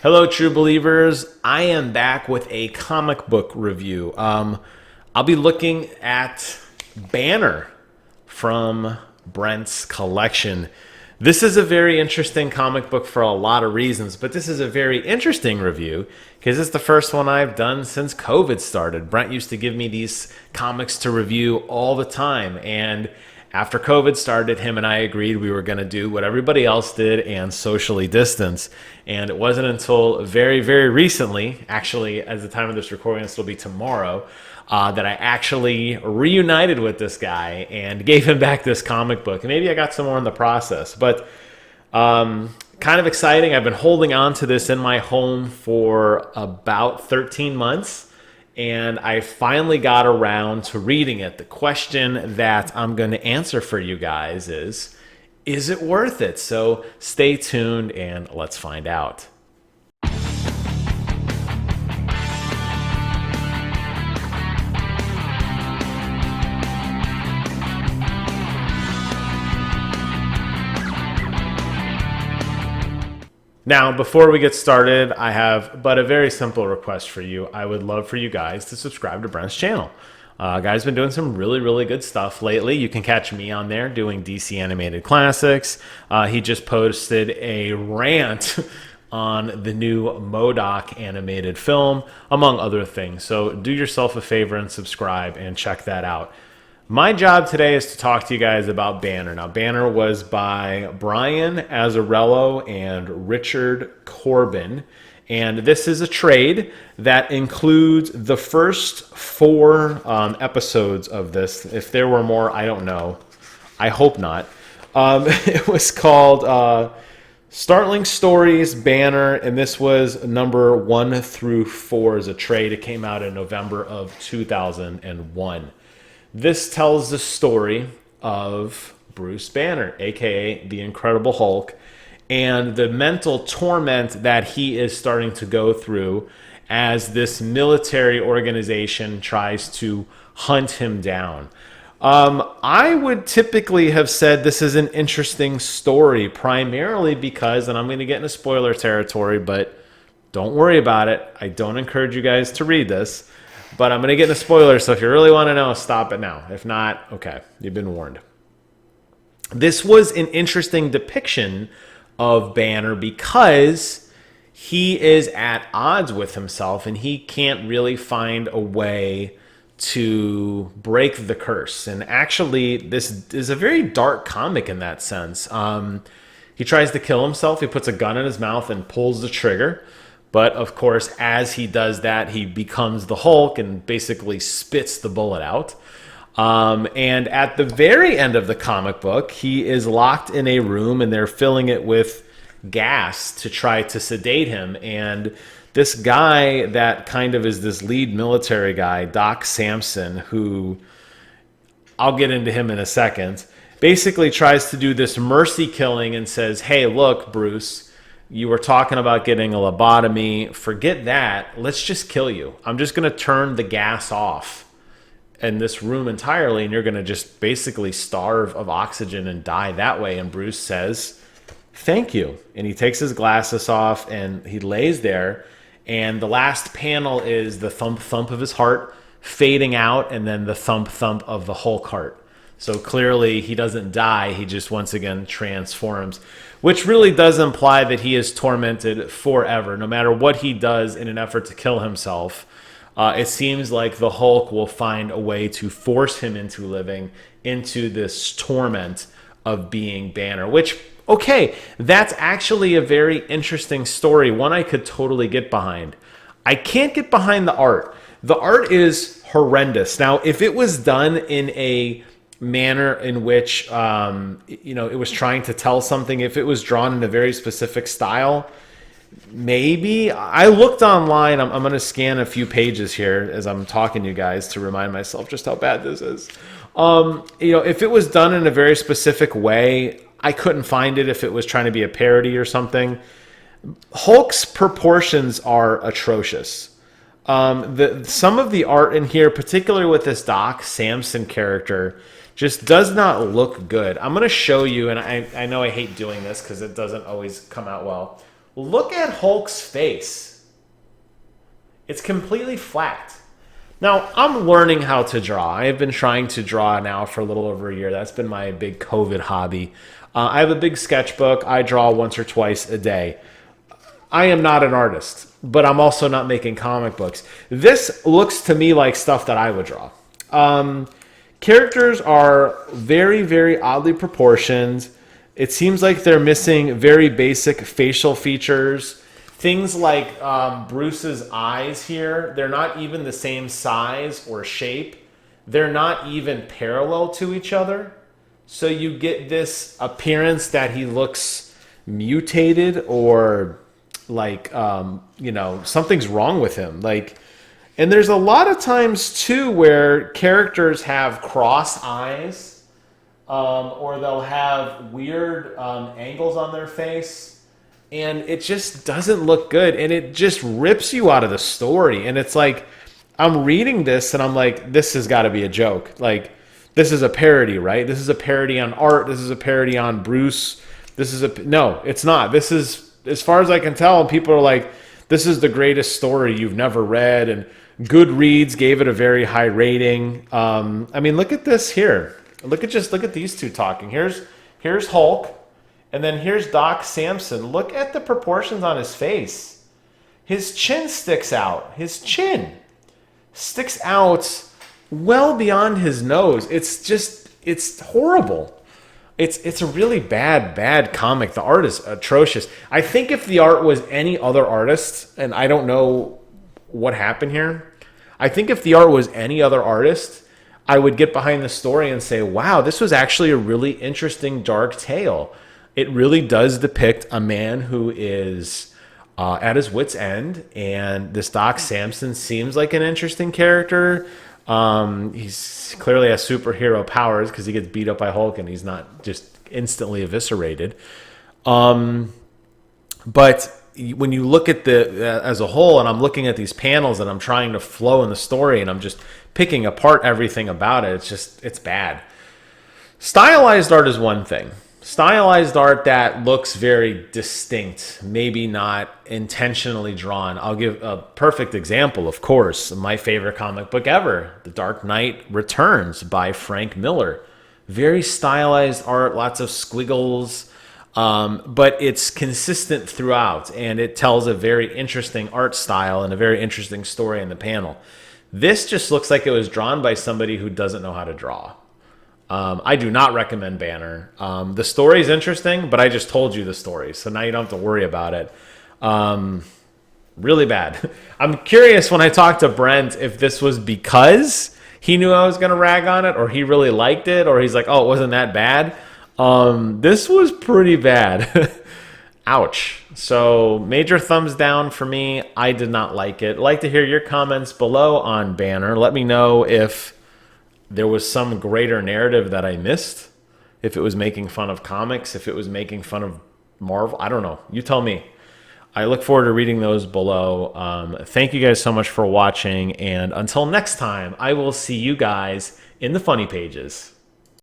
Hello, true believers. I am back with a comic book review. I'll be looking at Banner from Brent's collection. This is a very interesting comic book for a lot of reasons, but this is a very interesting review because it's the first one I've done since COVID started. Brent used to give me these comics to review all the time, and after COVID started, him and I agreed we were going to do what everybody else did and socially distance. And it wasn't until very, very recently, actually, as the time of this recording, this will be tomorrow, that I actually reunited with this guy and gave him back this comic book. And maybe I got some more in the process, but kind of exciting. I've been holding on to this in my home for about 13 months. And I finally got around to reading it. The question that I'm going to answer for you guys is it worth it? So stay tuned and let's find out. Now, before we get started, I have but a very simple request for you. I would love for you guys to subscribe to Brent's channel. Guy's been doing some really, really good stuff lately. You can catch me on there doing DC animated classics. He just posted a rant on the new MODOK animated film, among other things. So do yourself a favor and subscribe and check that out. My job today is to talk to you guys about Banner. Now, Banner was by Brian Azzarello and Richard Corbin. And this is a trade that includes the first four episodes of this. If there were more, I don't know. I hope not. It was called Startling Stories, Banner, and this was number 1 through 4 as a trade. It came out in November of 2001. This tells the story of Bruce Banner, aka the Incredible Hulk, and the mental torment that he is starting to go through as this military organization tries to hunt him down. I would typically have said this is an interesting story, primarily because, and I'm going to get into spoiler territory, but don't worry about it. I don't encourage you guys to read this. But I'm going to get into spoilers, so if you really want to know, stop it now. If not, okay, you've been warned. This was an interesting depiction of Banner because he is at odds with himself and he can't really find a way to break the curse. And actually, this is a very dark comic in that sense. He tries to kill himself. He puts a gun in his mouth and pulls the trigger. But of course, as he does that, he becomes the Hulk and basically spits the bullet out. And at the very end of the comic book, he is locked in a room and they're filling it with gas to try to sedate him. And this guy that kind of is this lead military guy, Doc Samson, who I'll get into him in a second, basically tries to do this mercy killing and says, hey, look, Bruce, you were talking about getting a lobotomy. Forget that. Let's just kill you. I'm just going to turn the gas off in this room entirely, and you're going to just basically starve of oxygen and die that way. And Bruce says, thank you. And he takes his glasses off, and he lays there. And the last panel is the thump-thump of his heart fading out, and then the thump-thump of the Hulk heart. So clearly he doesn't die. He just once again transforms, which really does imply that he is tormented forever. No matter what he does in an effort to kill himself, it seems like the Hulk will find a way to force him into living into this torment of being Banner, which, okay, that's actually a very interesting story, one I could totally get behind. I can't get behind the art. The art is horrendous. Now, if it was done in a manner in which it was trying to tell something, if it was drawn in a very specific style, maybe. I looked online. I'm going to scan a few pages here as I'm talking to you guys to remind myself just how bad this is. If it was done in a very specific way, I couldn't find it. If it was trying to be a parody or something, Hulk's proportions are atrocious. Some of the art in here, particularly with this Doc Samson character, just does not look good. I'm going to show you, and I know I hate doing this because it doesn't always come out well. Look at Hulk's face. It's completely flat. Now, I'm learning how to draw. I have been trying to draw now for a little over a year. That's been my big COVID hobby. I have a big sketchbook. I draw once or twice a day. I am not an artist, but I'm also not making comic books. This looks to me like stuff that I would draw. Characters are very, very oddly proportioned. It seems like they're missing very basic facial features. Things like Bruce's eyes here, they're not even the same size or shape. They're not even parallel to each other. So you get this appearance that he looks mutated or like, something's wrong with him. And there's a lot of times too where characters have cross eyes, or they'll have weird angles on their face, and it just doesn't look good, and it just rips you out of the story. And it's like, I'm reading this and I'm like, this has got to be a joke. Like, this is a parody, right? This is a parody on art. This is a parody on Bruce. No, it's not. This is, as far as I can tell, people are like, this is the greatest story you've never read, and Goodreads gave it a very high rating. Look at this here. Look at these two talking. Here's Hulk, and then here's Doc Samson. Look at the proportions on his face. His chin sticks out. His chin sticks out well beyond his nose. It's horrible. It's a really bad comic. The art is atrocious. I think if the art was any other artist, and I don't know what happened here, I think if the art was any other artist, I would get behind the story and say, wow, this was actually a really interesting dark tale. It really does depict a man who is at his wit's end, and this Doc Samson seems like an interesting character. He's clearly has superhero powers because he gets beat up by Hulk and he's not just instantly eviscerated. But when you look at the as a whole, and I'm looking at these panels and I'm trying to flow in the story and I'm just picking apart everything about it, it's bad. Stylized art is one thing. Stylized art that looks very distinct, maybe not intentionally drawn. I'll give a perfect example, of course. My favorite comic book ever, The Dark Knight Returns by Frank Miller. Very stylized art, lots of squiggles, but it's consistent throughout, and it tells a very interesting art style and a very interesting story in the panel. This just looks like it was drawn by somebody who doesn't know how to draw. I do not recommend Banner. The story is interesting, but I just told you the story, so now you don't have to worry about it. Really bad. I'm curious when I talked to Brent if this was because he knew I was going to rag on it, or he really liked it, or he's like, oh, it wasn't that bad. This was pretty bad. Ouch. So major thumbs down for me. I did not like it. I'd like to hear your comments below on Banner. Let me know if there was some greater narrative that I missed, if it was making fun of comics, if it was making fun of Marvel. I don't know. You tell me. I look forward to reading those below. Thank you guys so much for watching, and until next time, I will see you guys in the funny pages.